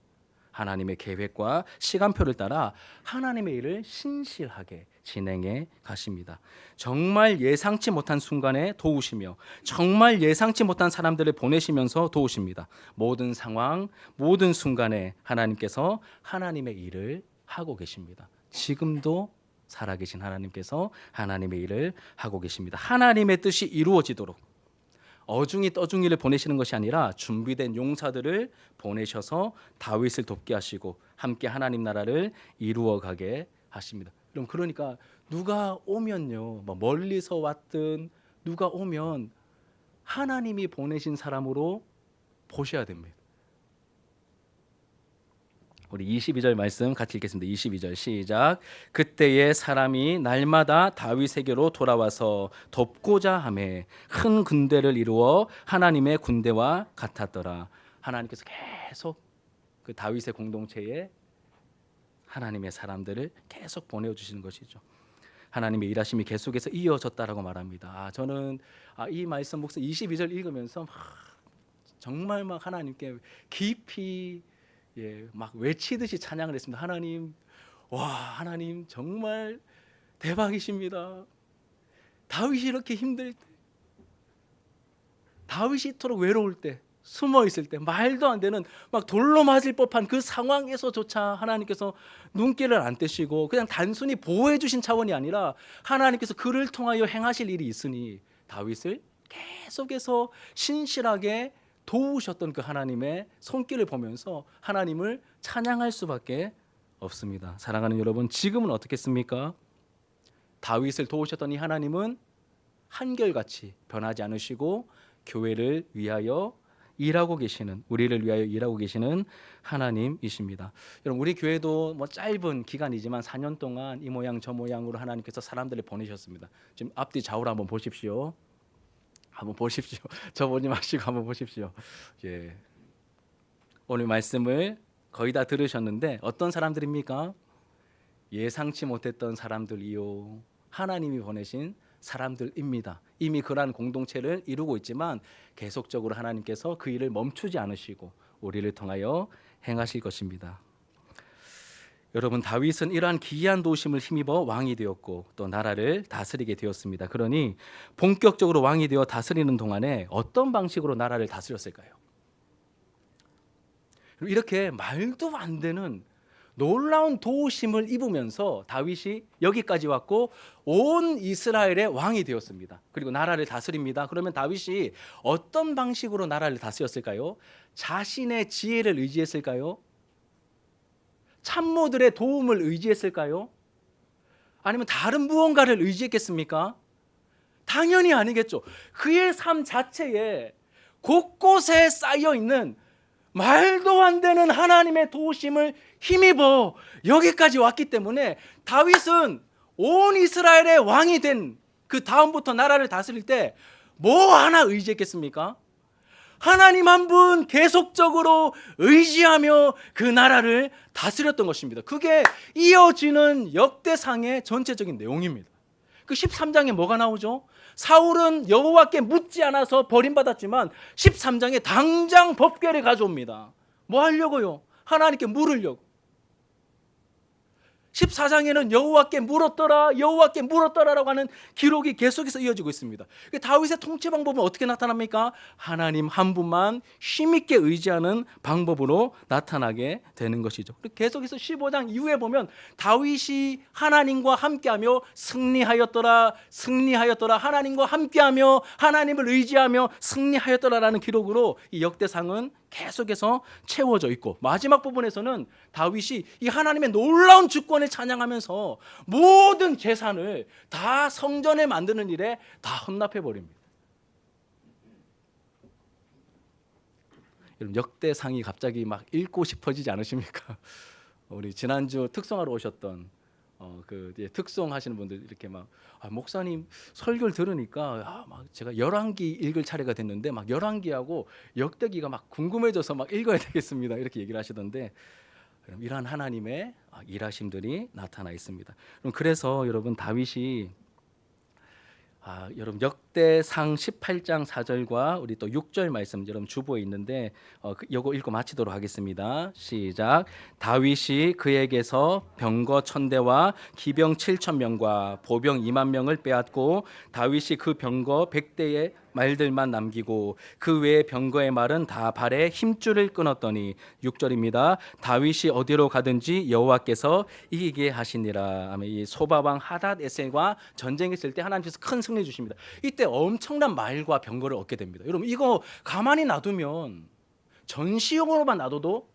하나님의 계획과 시간표를 따라 하나님의 일을 신실하게 진행해 가십니다. 정말 예상치 못한 순간에 도우시며 정말 예상치 못한 사람들을 보내시면서 도우십니다. 모든 상황, 모든 순간에 하나님께서 하나님의 일을 하고 계십니다. 지금도 살아계신 하나님께서 하나님의 일을 하고 계십니다. 하나님의 뜻이 이루어지도록 어중이 떠중이를 보내시는 것이 아니라 준비된 용사들을 보내셔서 다윗을 돕게 하시고 함께 하나님 나라를 이루어가게 하십니다. 여러분 그러니까 누가 오면요, 뭐 멀리서 왔든 누가 오면 하나님이 보내신 사람으로 보셔야 됩니다. 우리 22절 말씀 같이 읽겠습니다. 22절 시작. 그때에 사람이 날마다 다윗에게로 돌아와서 돕고자 하매 큰 군대를 이루어 하나님의 군대와 같았더라. 하나님께서 계속 그 다윗의 공동체에 하나님의 사람들을 계속 보내주시는 것이죠. 하나님의 일하심이 계속해서 이어졌다라고 말합니다. 저는 이 말씀 목사 22절 읽으면서 정말 막 하나님께 깊이 막 외치듯이 찬양을 했습니다. 하나님, 와, 하나님 정말 대박이십니다. 다윗이 이렇게 힘들 때, 다윗이 이토록 외로울 때, 숨어 있을 때, 말도 안 되는 막 돌로 맞을 법한 그 상황에서조차 하나님께서 눈길을 안 떼시고 그냥 단순히 보호해 주신 차원이 아니라 하나님께서 그를 통하여 행하실 일이 있으니 다윗을 계속해서 신실하게 도우셨던 그 하나님의 손길을 보면서 하나님을 찬양할 수밖에 없습니다. 사랑하는 여러분, 지금은 어떻겠습니까? 다윗을 도우셨던 이 하나님은 한결같이 변하지 않으시고 교회를 위하여 일하고 계시는, 우리를 위하여 일하고 계시는 하나님이십니다. 여러분, 우리 교회도 뭐 짧은 기간이지만 4년 동안 이 모양 저 모양으로 하나님께서 사람들을 보내셨습니다. 지금 앞뒤 좌우로 한번 보십시오. 한번 보십시오. 저 보지 마시고 한번 보십시오. 오늘 말씀을 거의 다 들으셨는데 어떤 사람들입니까? 예상치 못했던 사람들이요, 하나님이 보내신 사람들입니다. 이미 그러한 공동체를 이루고 있지만 계속적으로 하나님께서 그 일을 멈추지 않으시고 우리를 통하여 행하실 것입니다. 여러분, 다윗은 이러한 기이한 도우심을 힘입어 왕이 되었고 또 나라를 다스리게 되었습니다. 그러니 본격적으로 왕이 되어 다스리는 동안에 어떤 방식으로 나라를 다스렸을까요? 이렇게 말도 안 되는 놀라운 도우심을 입으면서 다윗이 여기까지 왔고 온 이스라엘의 왕이 되었습니다. 그리고 나라를 다스립니다. 그러면 다윗이 어떤 방식으로 나라를 다스렸을까요? 자신의 지혜를 의지했을까요? 참모들의 도움을 의지했을까요? 아니면 다른 무언가를 의지했겠습니까? 당연히 아니겠죠. 그의 삶 자체에 곳곳에 쌓여 있는 말도 안 되는 하나님의 도우심을 힘입어 여기까지 왔기 때문에 다윗은 온 이스라엘의 왕이 된 그 다음부터 나라를 다스릴 때 뭐 하나 의지했겠습니까? 하나님 한 분 계속적으로 의지하며 그 나라를 다스렸던 것입니다. 그게 이어지는 역대상의 전체적인 내용입니다. 그 13장에 뭐가 나오죠? 사울은 여호와께 묻지 않아서 버림받았지만 13장에 당장 법궤를 가져옵니다. 뭐 하려고요? 하나님께 물으려고. 14장에는 여호와께 물었더라라고 하는 기록이 계속해서 이어지고 있습니다. 다윗의 통치 방법은 어떻게 나타납니까? 하나님 한 분만 힘있게 의지하는 방법으로 나타나게 되는 것이죠. 계속해서 15장 이후에 보면 다윗이 하나님과 함께하며 승리하였더라, 하나님과 함께하며 하나님을 의지하며 승리하였더라라는 기록으로 이 역대상은 계속해서 채워져 있고, 마지막 부분에서는 다윗이 이 하나님의 놀라운 주권을 찬양하면서 모든 재산을 다 성전에 만드는 일에 다 헌납해 버립니다. 여러분, 역대상이 갑자기 막 읽고 싶어지지 않으십니까? 우리 지난주 특송하러 오셨던 특송하시는 분들 이렇게 막 목사님 설교를 들으니까 막 제가 열왕기 읽을 차례가 됐는데 막 열왕기하고 역대기가 막 궁금해져서 막 읽어야 되겠습니다, 이렇게 얘기를 하시던데, 이러한 하나님의 일하심들이 나타나 있습니다. 그래서 여러분, 다윗이 여러분 역대상 18장 4절과 우리 또 6절 말씀 여러분 주보에 있는데 이거 읽고 마치도록 하겠습니다. 시작. 다윗이 그에게서 병거 1000대와 기병 7000명과 보병 2만 명을 빼앗고 다윗이 그 병거 100대의 말들만 남기고 그 외의 병거의 말은 다 발에 힘줄을 끊었더니, 6절입니다. 다윗이 어디로 가든지 여호와께서 이기게 하시니라. 아멘. 이 소바왕 하닷 에셀과 전쟁했을 때 하나님께서 큰 승리 주십니다. 이때 엄청난 말과 병거를 얻게 됩니다. 여러분, 이거 가만히 놔두면, 전시용으로만 놔둬도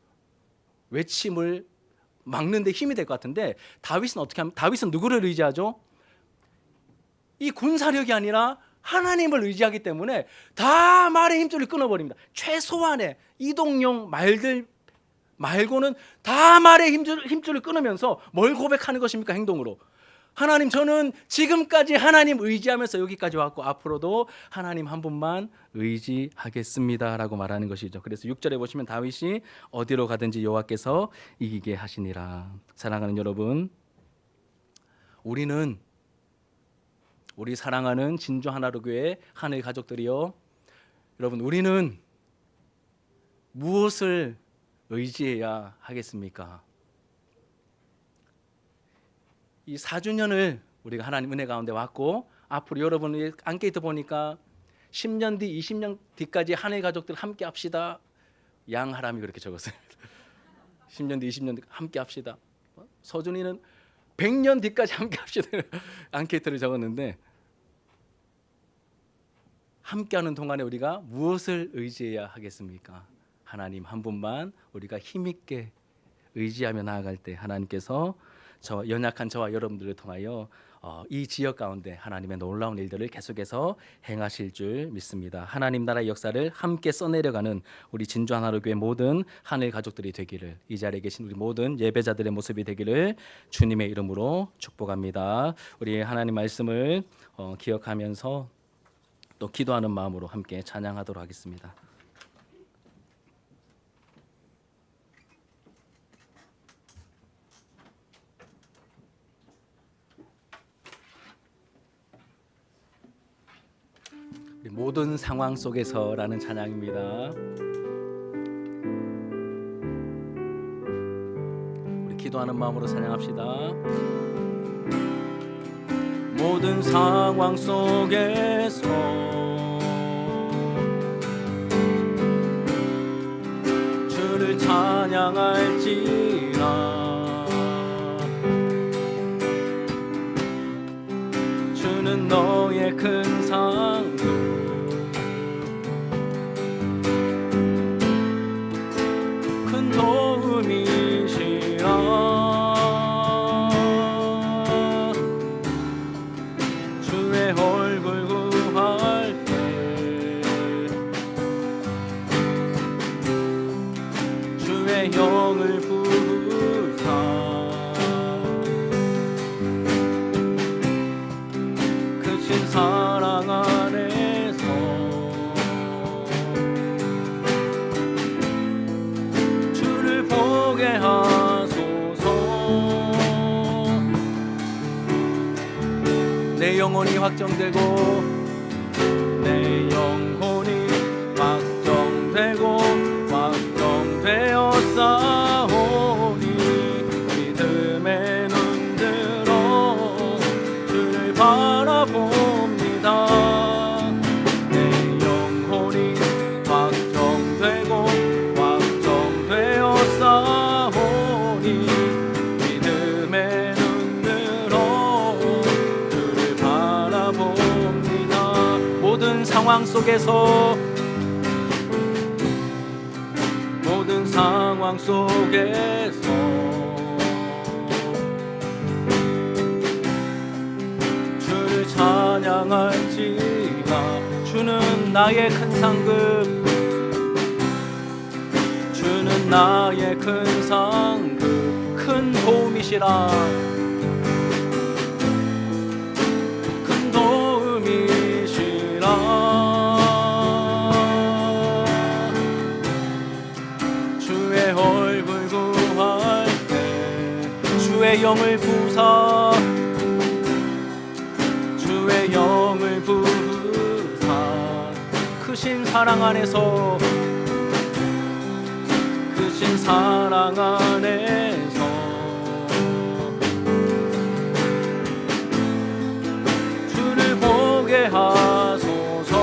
외침을 막는데 힘이 될 것 같은데 다윗은 어떻게 하면 다윗은 누구를 의지하죠? 이 군사력이 아니라 하나님을 의지하기 때문에 다 말의 힘줄을 끊어버립니다. 최소한의 이동용 말들 말고는 다 말의 힘줄을 끊으면서 뭘 고백하는 것입니까? 행동으로. 하나님, 저는 지금까지 하나님 의지하면서 여기까지 왔고 앞으로도 하나님 한 분만 의지하겠습니다 라고 말하는 것이죠. 그래서 6절에 보시면 다윗이 어디로 가든지 여호와께서 이기게 하시니라. 사랑하는 여러분, 우리 사랑하는 진주 하나로 교회 하늘 가족들이요, 여러분, 우리는 무엇을 의지해야 하겠습니까? 이 4주년을 우리가 하나님 은혜 가운데 왔고 앞으로 여러분이 안케이트 보니까 10년 뒤 20년 뒤까지 하늘 가족들 함께 합시다. 양하람이 그렇게 적었어요. 10년 뒤 20년 뒤 함께 합시다. 서준이는 100년 뒤까지 함께 합시다. 안케이트를 적었는데, 함께하는 동안에 우리가 무엇을 의지해야 하겠습니까? 하나님 한 분만 우리가 힘있게 의지하며 나아갈 때 하나님께서 연약한 저와 여러분들을 통하여 이 지역 가운데 하나님의 놀라운 일들을 계속해서 행하실 줄 믿습니다. 하나님 나라의 역사를 함께 써내려가는 우리 진주 하나로 교회 모든 하늘 가족들이 되기를, 이 자리에 계신 우리 모든 예배자들의 모습이 되기를 주님의 이름으로 축복합니다. 우리 하나님 말씀을 기억하면서 또 기도하는 마음으로 함께 찬양하도록 하겠습니다. 모든 상황 속에서라는 찬양입니다. 우리 기도하는 마음으로 찬양합시다. 모든 상황 속에서 주를 찬양할지라. 주는 너의 큰 상급, 도움이시라. 주의 얼굴 구할 때 주의 영을 부으사 크신 사랑 안에서 보게 하소서. 내 영혼이 확정되고 내 영혼이 확정되고 확정되어 싸우니 믿음의 눈 들어 주를 바라봅니다. 내 영혼이 확정되고 싸우니 믿음의 눈 들어 주를 바라봅니다. 모든 상황 속에서 주를 찬양할지라. 주는 나의 큰 상급, 주는 나의 큰 상급, 큰 도움이시라. 큰 도움이시라. 주의 얼굴 구할 때 주의 영을 부사 주의 영을 부사 크신 사랑 안에서 크신 사랑 안에서 주를 보게 하소서.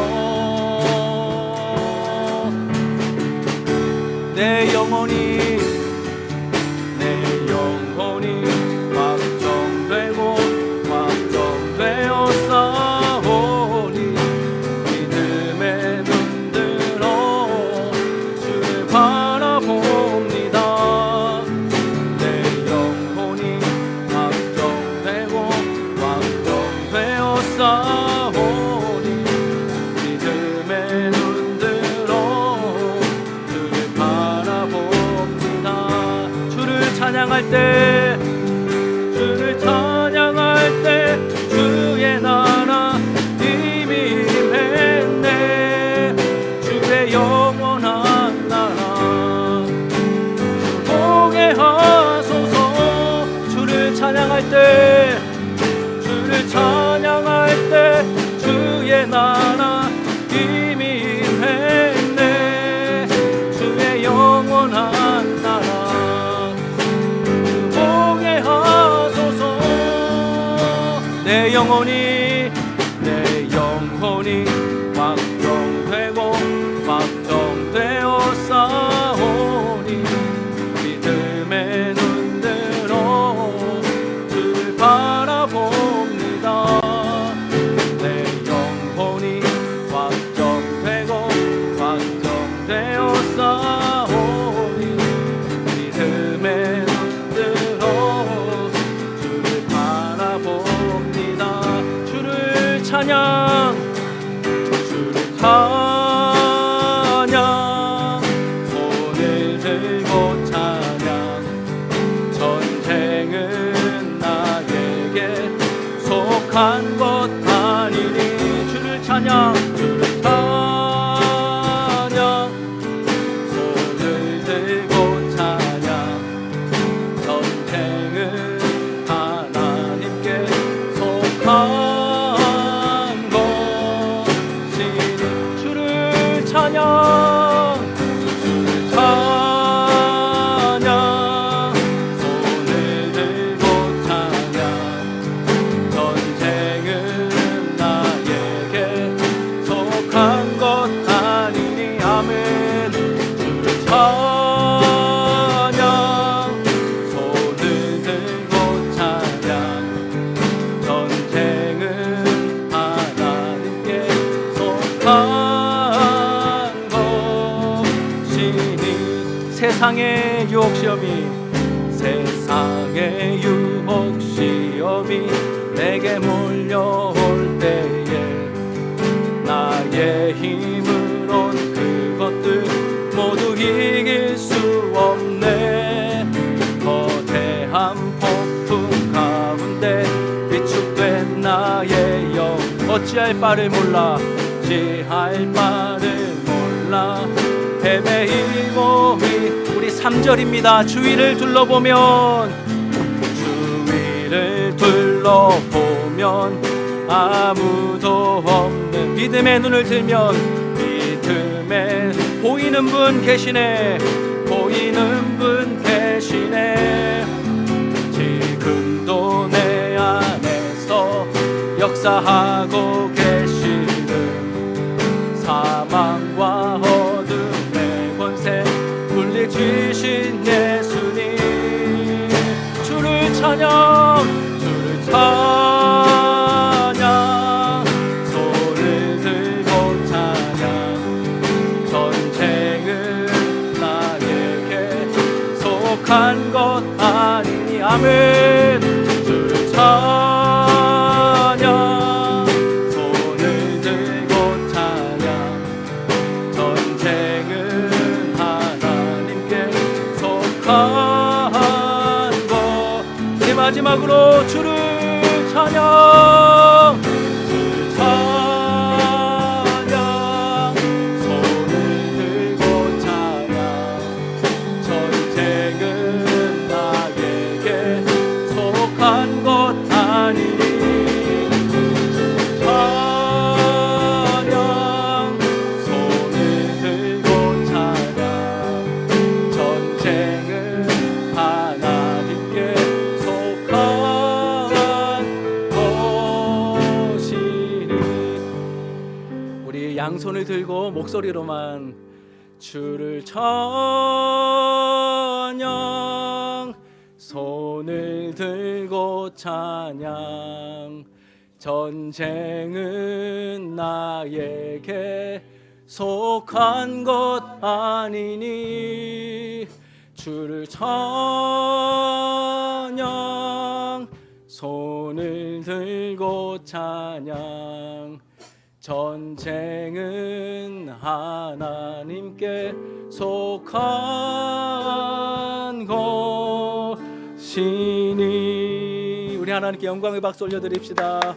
내 영혼이 확정되고 확정되어 싸우니 믿음의 눈 들어 주를 바라봅니다. 찬양할 때 주를 찬양할 때 주의 나라 이미 임했네. 주의 영원한 나라 보게 하소서. 주를 찬양할 때 주를 찬양할 때 주의 나라 이미 임했네. 주의 영원한 나라 보게 하소서. 내 영혼이 확정되고 확정되어 싸우니 믿음의 눈들어 주를 바라봅니다. 내 영혼이 확정되고 확정되어 싸우니 믿음의 눈들어 주를 바라봅니다. 주를 찬양 주를 찬양 손을 들고 찬양. 전쟁은 나에게 속한 것 아니니. 주를 찬양 주를 찬양 손을 들고 찬양. 전쟁은 하나님께 속한 것이니. 주를 찬양 주를 찬양 손을 들고 찬양. 전쟁은 나에게 속한 것 아니니. 아멘. 주를 찬양 손을 들고 찬양. 전쟁은 하나님께 속한 것이니. 세상의 유혹 시험이 내게 몰려올 때에 나의 힘으론 그것들 모두 이길 수 없네. 거대한 폭풍 가운데 위축된 나의 영 어찌할 바를 몰라 헤매이고 우리 3절입니다. 주위를 둘러보면 아무도 없는 믿음의 눈을 들면 믿음에 보이는 분 계시네. 지금도 내 안에서 역사하고 계시는 사망과 어둠의 권세 물리치신 예수님. 주를 찬양 손을 들고 찬양. 전쟁은 나에게 속한 것 아니니. 아멘. 주를 찬양 손을 들고 찬양. 전쟁은 하나님께 속한 것. 우리 마지막으로 주를 찬양 손을 들고 찬양. 전쟁은 나에게 속한 것 아니니. 찬양 손을 들고 찬양. 전쟁은 하나님께 속한 것이니. 우리 양손을 들고 목소리로만 주를 찬양 손을 들고 찬양. 전쟁은 나에게 속한 것 아니니. 주를 찬양 손을 들고 찬양. 전쟁은 하나님께 속한 것이니. 계시니. 우리 하나님께 영광의 박수 올려드립시다.